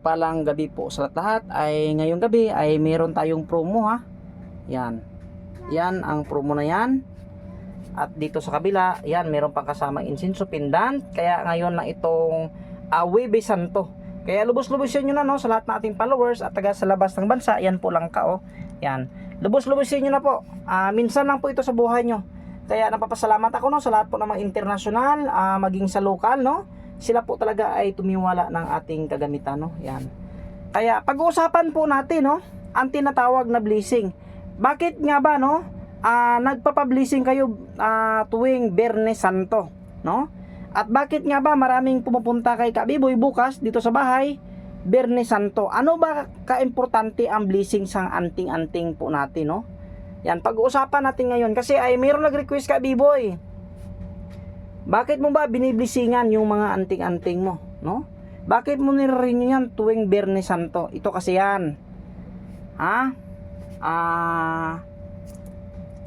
mapagpalang gabi po sa lahat. Ay ngayong gabi ay meron tayong promo ha. Yan. Yan ang promo na yan. At dito sa kabila, yan meron pang kasama insinso pendant. Kaya ngayon lang itong Webe Santo. Kaya lubos-lubosin nyo na no sa lahat ng ating followers at taga sa labas ng bansa. Yan po lang ka oh. Yan. Lubos-lubosin nyo na po. Minsan lang po ito sa buhay nyo. Kaya napapasalamat ako no sa lahat po ng mga international, maging sa lokal no. Sila po talaga ay tumiwala ng ating kagamitan no. Yan. Kaya pag-uusapan po natin no ang tinatawag na blessing. Bakit nga ba no? Nagpapa-blessing kayo tuwing Biyernes Santo no? At bakit nga ba maraming pumupunta kay Kabiboy bukas dito sa bahay Biyernes Santo? Ano ba kaimportante ang blessing sa anting-anting po natin no? Yan, pag-uusapan natin ngayon kasi ay mayroong nag-request ka Biboy. Bakit mo ba biniblisingan yung mga anting-anting mo, no? Bakit mo nire-renew yan tuwing Biyernes Santo? Ito kasi yan.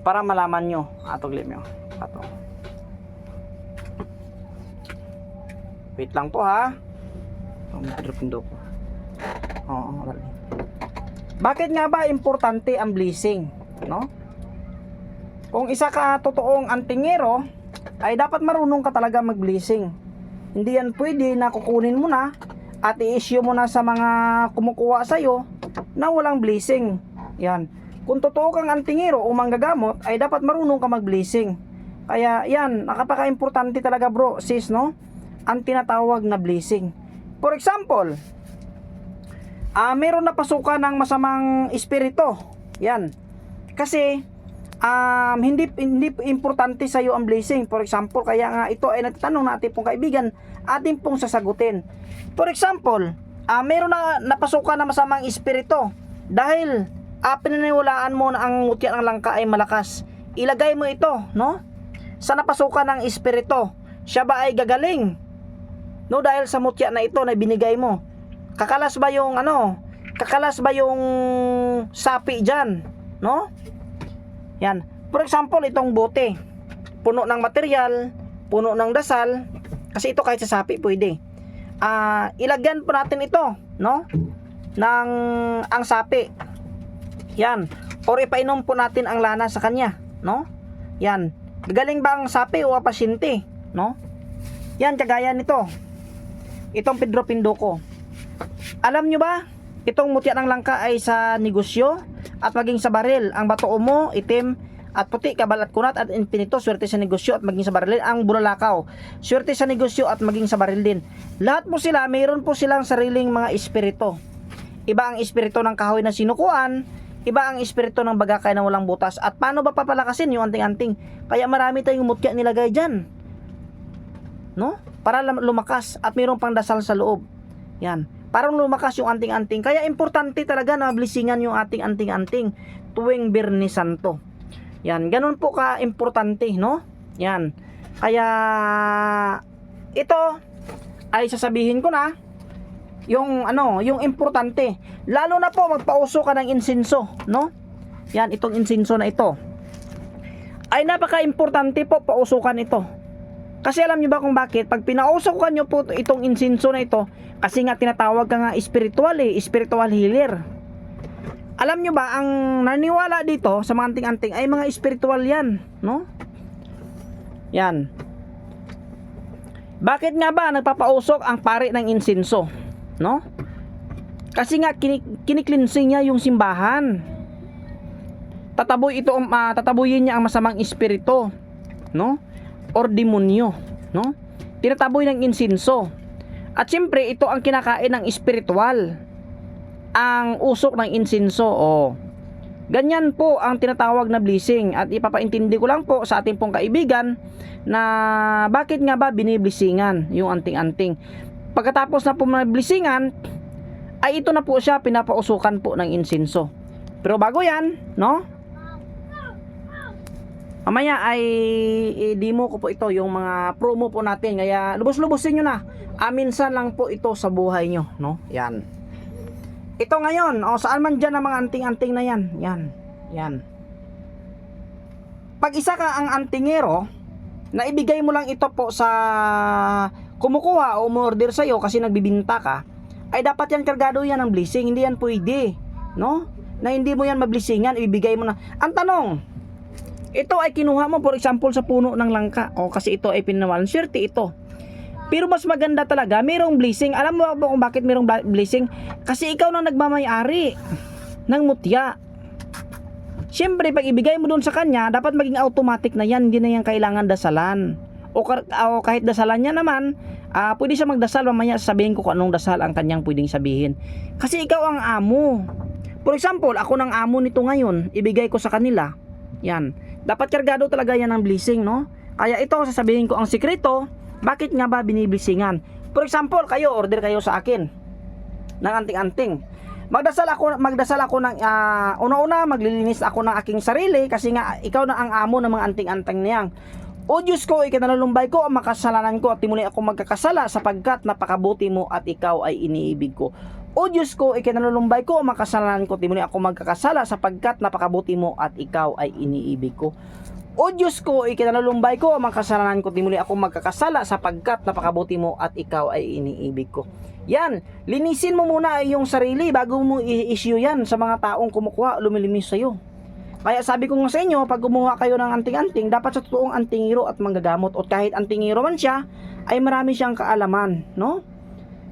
Para malaman nyo. Atog lim nyo. Ato. Wait lang po ha. Pindo po. Oo, bakit nga ba importante ang blessing? No? Kung isa ka totoong antingero ay dapat marunong ka talaga mag-blessing. Hindi yan pwede na kukunin mo na at i-issue mo na sa mga kumukuha sa iyo na walang blessing. Yan. Kung totoo kang antingero o manggagamot ay dapat marunong ka mag-blessing. Kaya yan, nakapaka-importante talaga bro, sis no? Ang tinatawag na blessing. For example, meron na pasukan ng masamang espiritu. Yan. Kasi hindi importante sa iyo ang blessing. For example, kaya nga ito ay nagtatanong natin pong kaibigan, atin pong sasagutin. For example, meron na napasukan na masamang espiritu dahil pinaniwalaan mo na ang mutya ng langka ay malakas. Ilagay mo ito, no? Sa napasukan ng espiritu, siya ba ay gagaling? No, dahil sa mutya na ito na binigay mo. Kakalas ba yung Kakalas ba yung sapi diyan, no? Yan. For example, itong bote. Puno ng material, puno ng dasal. Kasi ito kahit sa sapi pwede. Ilagyan po natin ito, no? Ang sapi. Yan. Or ipainom po natin ang lana sa kanya, no? Yan. Gagaling ba ang sapi o pasyente, no? Yan, kagaya nito. Itong Pedro Pindoco. Alam nyo ba? Itong mutya ng langka ay sa negosyo at maging sa baril. Ang bato mo, itim at puti, kabalat kunat at infinito, swerte sa negosyo at maging sa baril. Ang bulalakaw, swerte sa negosyo at maging sa baril din. Lahat po sila, mayroon po silang sariling mga espiritu. Iba ang espiritu ng kahoy na sinukuan, iba ang espiritu ng bagakay na walang butas. At paano ba papalakasin yung anting-anting? Kaya marami tayong mutya nilagay dyan, no? Para lumakas at mayroon pang dasal sa loob. Yan. Parang lumakas yung anting-anting. Kaya importante talaga na blessingan yung ating anting-anting tuwing Biyernes Santo. Yan, ganun po ka-importante, no? Yan. Kaya ito ay sasabihin ko na yung yung importante. Lalo na po magpauso ka ng insinso, no? Yan, itong insinso na ito. Ay napaka-importante po pausukan ito. Kasi alam niyo ba kung bakit? Pag pinausukan niyo po itong insinso na ito, kasi nga tinatawag ka nga spiritual healer. Alam niyo ba, ang naniwala dito sa mga anting-anting ay mga spiritual yan, no? Yan. Bakit nga ba nagpapausok ang pari ng insinso, no? Kasi nga kiniklinsing niya yung simbahan. Tataboyin niya ang masamang espiritu, no? Or demonyo, no? Tinataboy ng insinso. At siyempre, ito ang kinakain ng espiritual. Ang usok ng insinso, ganyan po ang tinatawag na blessing. At ipapaintindi ko lang po sa ating pong kaibigan na bakit nga ba biniblessingan yung anting-anting. Pagkatapos na po blessingan, ay ito na po siya pinapausukan po ng insinso. Pero bago yan, no? Mamaya ay i-demo ko po ito, yung mga promo po natin. Kaya lubos-lubosin nyo na. Minsan lang po ito sa buhay nyo, no? Yan. Ito ngayon, saan man dyan ang mga anting-anting na yan. Yan. Yan. Pag isa ka ang antingero, na ibigay mo lang ito po sa kumukuha o umorder sa'yo kasi nagbibinta ka, ay dapat yan kargado yan ng blessing. Hindi yan pwede, no? Na hindi mo yan mablisingan, ibibigay mo na. Ang tanong, ito ay kinuha mo for example sa puno ng langka, o kasi ito ay pinawalan, swerte ito. Pero mas maganda talaga, mayroong blessing. Alam mo ba kung bakit mayroong blessing? Kasi ikaw nang nagmamay-ari ng mutya. Siyempre, pag ibigay mo doon sa kanya, dapat maging automatic na yan, hindi na yan kailangan dasalan. O kahit dasalan niya naman, pwede siya magdasal, mamaya sabihin ko kung anong dasal ang kanyang pwedeng sabihin. Kasi ikaw ang amo. For example, ako ng amo nito ngayon, ibigay ko sa kanila. Yan. Dapat kargado talaga yan ng blessing, no? Kaya ito, sasabihin ko ang sikreto, bakit nga ba biniblisingan? For example, kayo, order kayo sa akin ng anting-anting. Magdasal ako ng una-una, maglilinis ako ng aking sarili kasi nga ikaw na ang amo ng mga anting-anting niyang. O Diyos ko, ikinalulumbay ko ang makasalanan ko at muli ako magkakasala sapagkat napakabuti mo at ikaw ay iniibig ko. O Diyos ko, ikinalulumbay ko ang makasalanan ko at muli ako magkakasala sapagkat napakabuti mo at ikaw ay iniibig ko. O Diyos ko, ikinalulumbay ko ang makasalanan ko at muli ako magkakasala sapagkat napakabuti mo at ikaw ay iniibig ko. Yan, linisin mo muna yung sarili bago mo i-issue yan sa mga taong kumukuha, lumilinis sa'yo. Kaya sabi ko nga sa inyo, pag kumuha kayo ng anting-anting, dapat sa totoong antingiro at manggagamot. O kahit antingiro man siya, ay marami siyang kaalaman, no?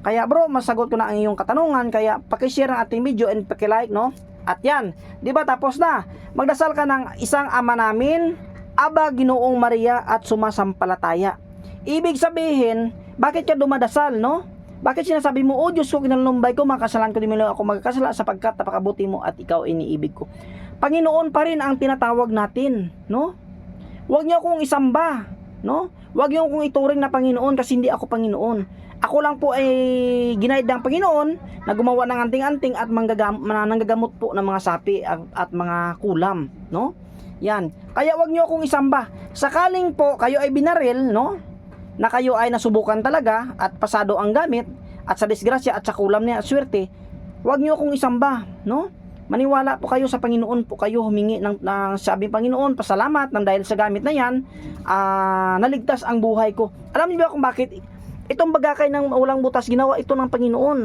Kaya bro, masagot ko na ang iyong katanungan, kaya pakishare ang ating video and pakilike, no? At yan, di ba tapos na? Magdasal ka ng isang Ama namin, Aba, Ginoong Maria at sumasampalataya. Ibig sabihin, bakit ka dumadasal, no? Bakit sinasabi mo, O Diyos ko, kinalulumbay ko, makasalan ko, di mo ako magkasala sapagkat napakabuti mo at ikaw iniibig ko. Panginoon pa rin ang tinatawag natin, no? Huwag niyo akong isamba, no? Huwag niyo akong ituring na Panginoon kasi hindi ako Panginoon. Ako lang po ay ginaid ng Panginoon na gumawa ng anting-anting at nanggagamot po ng mga sapi at mga kulam, no? Yan. Kaya huwag niyo akong isamba. Sakaling po kayo ay binaril, no? Na kayo ay nasubukan talaga at pasado ang gamit at sa disgrasya at sa kulam niya at swerte, huwag niyo akong isamba, no? Maniwala po kayo sa Panginoon po kayo humingi ng sabi Panginoon, pasalamat nang dahil sa gamit na yan, naligtas ang buhay ko. Alam niyo ba kung bakit itong bagakay ng walang butas ginawa ito ng Panginoon?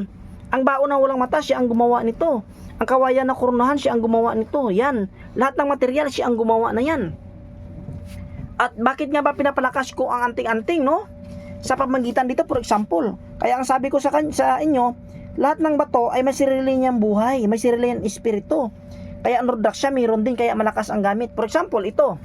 Ang baon ng walang mata, siya ang gumawa nito. Ang kawayan na koronahan, siya ang gumawa nito. Yan, lahat ng material siya ang gumawa na yan. At bakit nga ba pinapalakas ko ang anting-anting, no? Sa pamagitan dito, for example. Kaya ang sabi ko sa inyo, lahat ng bato ay may sarili niyang buhay, may sarili niyang espiritu. Kaya ang rodak siya, mayroon din, kaya malakas ang gamit. For example, ito.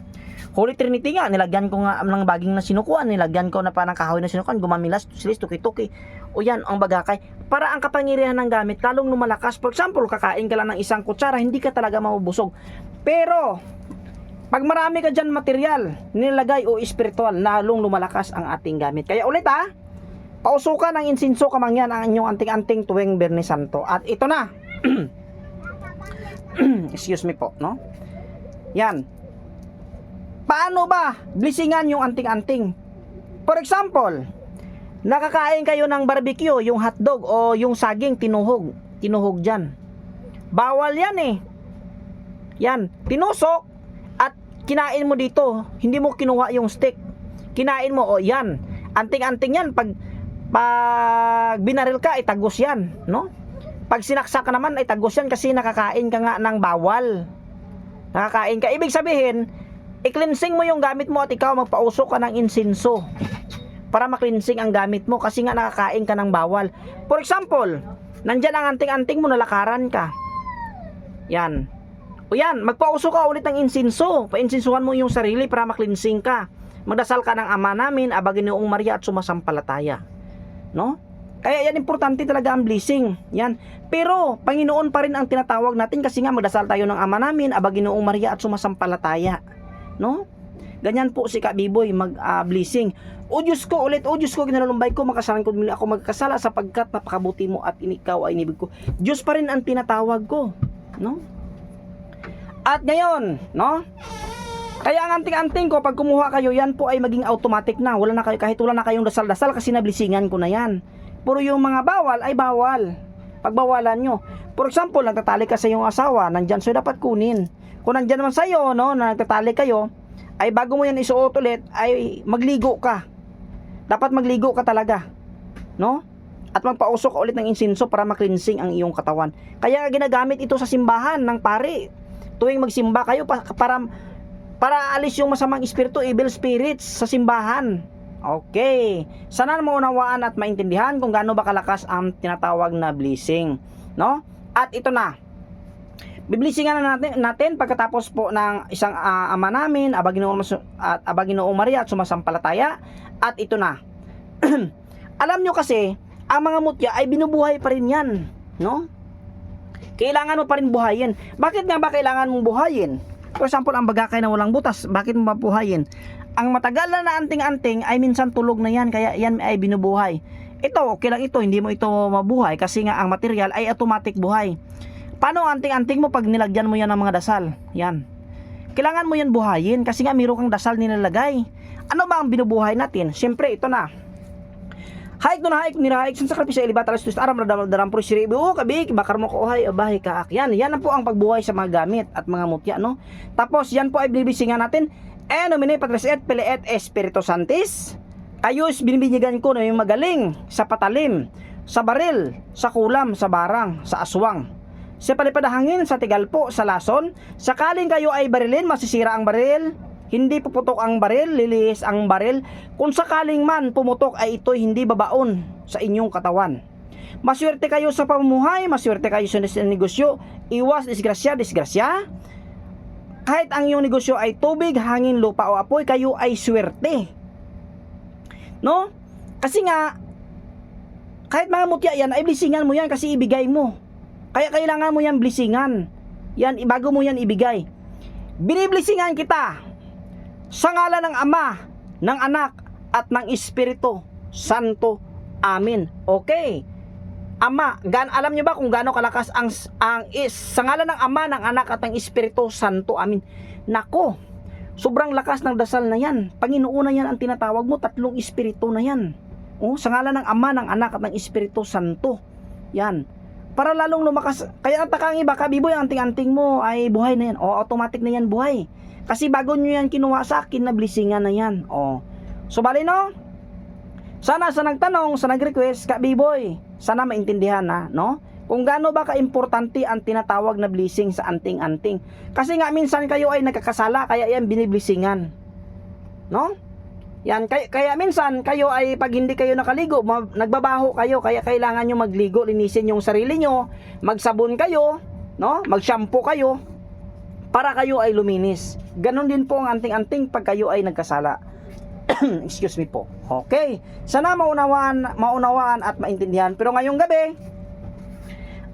Holy Trinity nga, nilagyan ko nga ng baging na sinukuan, nilagyan ko na parang kahoy na sinukuan, gumamilas, silis, tuki-tuki. O yan, ang bagakay. Para ang kapangyarihan ng gamit, lalong lumalakas. For example, kakain ka lang ng isang kutsara, hindi ka talaga mabubusog. Pero pag marami ka dyan material, nilagay o espiritual, lalong lumalakas ang ating gamit. Kaya ulit pausukan ng insinso kamangyan ang inyong anting-anting tuwing Biyernes Santo. At ito na. Excuse me po, no? Yan. Paano ba blessingan yung anting-anting? For example, nakakain kayo ng barbecue, yung hotdog o yung saging tinuhog dyan. Bawal yan eh. Yan, tinusok at kinain mo dito, hindi mo kinuha yung stick. Kinain mo, o yan. Anting-anting yan, pag binaril ka, ay tagos yan, no? Pag sinaksak ka naman, ay tagos yan kasi nakakain ka nga ng bawal. Nakakain ka. Ibig sabihin, i-cleansing mo yung gamit mo at ikaw magpausok ka ng insinso para maklinsing ang gamit mo kasi nga nakakain ka ng bawal. For example, nandyan ang anting-anting mo, nalakaran ka. Yan. O yan, magpauso ka ulit ng insinso. Painsinsuhan mo yung sarili para maklinsing ka. Magdasal ka ng Ama namin, Aba, Ginoong Maria at sumasampalataya. No? Kaya yan, importante talaga ang blessing. Yan. Pero, Panginoon pa rin ang tinatawag natin kasi nga magdasal tayo ng Ama namin, Aba, Ginoong Maria at sumasampalataya. No? Ganyan po si Kabiboy blessing. O Diyos ko, ulit, o Diyos ko, ginalalumbay ko, makasalan ko, muli ako magkasala sapagkat napakabuti mo at ikaw ay inibig ko. Diyos pa rin ang tinatawag ko. No? At ngayon, no? Kaya ang anting-anting ko, pag kumuha kayo, yan po ay maging automatic na. Wala na kayo, kahit wala na kayong dasal-dasal kasi nablisingan ko na yan. Puro yung mga bawal ay bawal. Pagbawalan nyo. For example, nagtatali ka sa iyong asawa, nandyan, so dapat kunin. Kung nandyan naman sa'yo, no, na nagtatali kayo, ay bago mo yan isuot ulit, ay magligo ka. Dapat magligo ka talaga. No? at magpausok ka ulit ng insinso para maklinsing ang iyong katawan. Kaya ginagamit ito sa simbahan ng pari. Tuwing magsimba kayo para alis yung masamang espiritu, evil spirits sa simbahan. Okay. Sana maunawaan at maintindihan kung gaano ba kalakas ang tinatawag na blessing, no? At ito na. Biblisingan na natin pagkatapos po ng isang ama namin, Aba Ginoong Maria at sumasampalataya. At ito na. Alam nyo kasi, ang mga mutya ay binubuhay pa rin yan, no? Kailangan mo pa rin buhayin. Bakit nga ba kailangan mong buhayin? For example, ang bagakay na walang butas, bakit mo mabuhayin? Ang matagal na anting-anting ay minsan tulog na yan, kaya yan ay binubuhay. Ito, okay lang ito, hindi mo ito mabuhay kasi nga ang material ay automatic buhay. Paano anting-anting mo pag nilagyan mo yan ng mga dasal? Yan. Kailangan mo yan buhayin kasi nga mayroon kang dasal nilalagay. Ano ba ang binubuhay natin? Siyempre, ito na. Haik no na haik ni raik sa sakripisyo ilibatalas tus aram daram pro siribu kabik bakar mo ko ohay abahay kaak. Yan na po ang pagbuhay sa mga gamit at mga mutya, no? Tapos yan po ay binibisingan natin. Nomine Patris et Pili et Espiritu Sanctis. Ayos binibigyan ko na yung magaling sa patalim, sa baril, sa kulam, sa barang, sa aswang, sa palipadahangin, sa tigalpo, sa lason. Sakaling kayo ay barilin, masisira ang baril, hindi puputok ang baril, lilihis ang baril. Kung sakaling man pumutok ay ito'y hindi babaon sa inyong katawan. Maswerte kayo sa pamumuhay, maswerte kayo sa negosyo. Iwas disgrasya. Kahit ang iyong negosyo ay tubig, hangin, lupa o apoy, kayo ay swerte, no? Kasi nga kahit mga mutya yan ay blessingan mo yan kasi ibigay mo. Kaya kailangan mo yan blessingan. Yan, bago mo yan ibigay. Biniblessingan kita sa ngalan ng Ama, ng Anak, at ng Espiritu Santo. Amen. Okay. Ama, alam nyo ba kung gaano kalakas sa ngalan ng Ama, ng Anak, at ng Espiritu Santo. Amen. Nako, sobrang lakas ng dasal na yan. Panginoon na yan ang tinatawag mo, 3 espiritu na yan. Sa ngalan ng Ama, ng Anak, at ng Espiritu Santo. Yan. Para lalong lumakas. Kaya ang takang iba, kabiboy, ang anting-anting mo ay buhay na yan. Automatic na yan buhay. Kasi bago nyo yan kinuha sa akin, na blessingan na yan. So bali, no? Sana sa nagtanong, sa nag-request, Kabiboy, sana maintindihan na, no? Kung gaano ba ka-importante ang tinatawag na blessing sa anting-anting. Kasi nga minsan kayo ay nagkakasala, kaya yan biniblessingan, no? Yan, kaya minsan kayo ay pag hindi kayo nakaligo, nagbabaho kayo, kaya kailangan nyo magligo, linisin yung sarili nyo, magsabon kayo, no? Mag-shampoo kayo, para kayo ay luminis. Ganon din po ang anting-anting pag kayo ay nagkasala. Excuse me po. Okay. Sana maunawaan at maintindihan. Pero ngayong gabi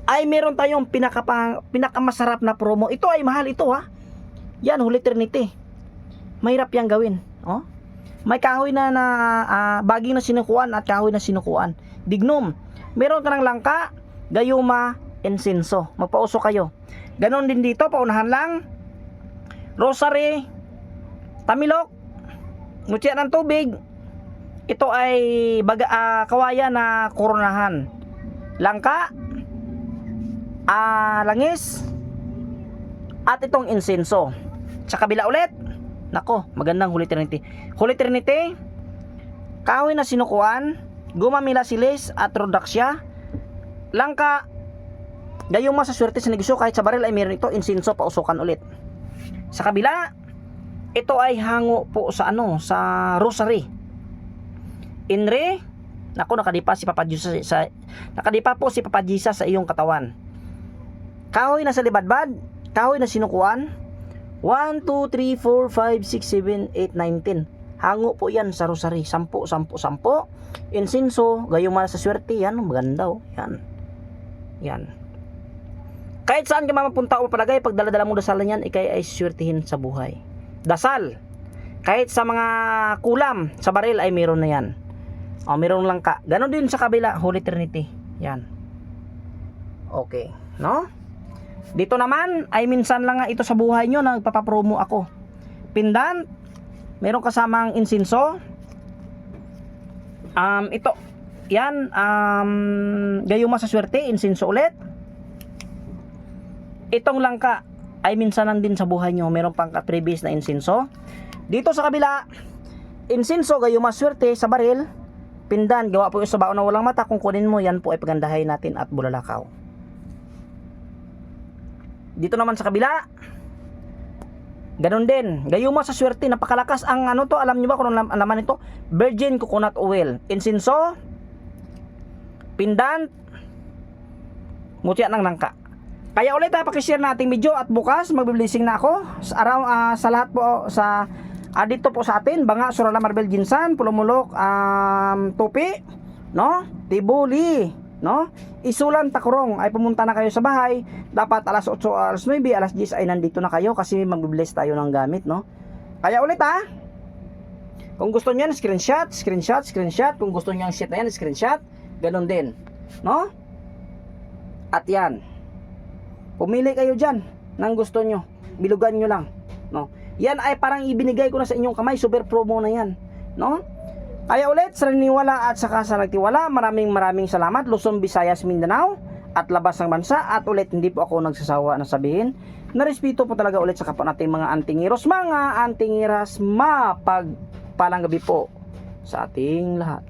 ay meron tayong pinakamasarap na promo. Ito ay mahal ito, ha. Yan, Holy Trinity. Mahirap yang gawin. May kahoy na baging na sinukuan at kahoy na sinukuan. Dignum. Meron ka ng langka, gayuma, insenso. Magpausok kayo. Ganon din dito, paunahan lang. Rosary, tamilok, mutya ng tubig. Ito ay kawaya na koronahan. Langka, langis, at itong insenso. Sa kabila ulit. Nako, magandang Holy Trinity. Holy Trinity, kahoy na sinukuan, gumamila silis at rodaksya. Langka, gayuma sa swerte sa negosyo. Kahit sa baril ay meron ito. Insenso, pausukan ulit. Sa kabila, ito ay hango po sa sa rosary. Inre, nako, nakadipa po si Papa Jesus sa iyong katawan. Kahoy na sa libadbad, kahoy na sinukuan. 1, 2, 3, 4, 5, 6, 7, 8, 9, 10. Hango po yan sa rosary. 10. Insenso, gayuma sa swerte. Yan, maganda, yan. Kahit saan ka mapunta o palagay, pag dala-dala mong dasalan yan, ikay ay swertihin sa buhay. Dasal. Kahit sa mga kulam, sa baril ay meron na yan. Meron lang ka. Ganon din sa kabila, Holy Trinity. Yan. Okay. No? Dito naman, ay minsan lang nga ito sa buhay nyo na nagpapapromo ako. Pendant. Meron kasamang insenso. Ito. Yan. Gayuma sa swerte, insenso ulit. Itong langka ay minsanan din sa buhay nyo. Meron pang previous na insenso. Dito sa kabila, insenso, gayuma swerte sa baril. Pindan, gawa po yung sa baon na walang mata. Kung kunin mo, yan po ay pagandahin natin at bulalakaw. Dito naman sa kabila, ganun din. Gayuma sa swerte, napakalakas ang ano to. Alam nyo ba kung ang laman ito? Virgin coconut oil, insinso, pendant, mutya ng nangka. Kaya ulit pakishare natin video at bukas magbe-blessing na ako sa lahat po sa dito po sa atin, Banga, Surala, Marbel, Ginsan, Pulumulok, Tupi, no? Tibuli, no? Isulan, Takurong ay pumunta na kayo sa bahay. Dapat alas 8, alas 9, alas 10 ay nandito na kayo kasi magbe-bless tayo ng gamit, no? Kaya ulit kung gusto niyo screenshot. Kung gusto niyo ang sheet na yan, screenshot. Ganun din, no? At yan, pumili kayo dyan ng gusto nyo, bilugan nyo lang, no? Yan ay parang ibinigay ko na sa inyong kamay, super promo na yan, no? Kaya ulit, sa naniwala at saka sa nagtiwala, maraming salamat. Luzon, Visayas, Mindanao at labas ng bansa. At ulit, hindi po ako nagsasawa na sabihin na respeto po talaga ulit sa kapwa nating mga antingiros, mga antingiras. Mapagpalang gabi po sa ating lahat.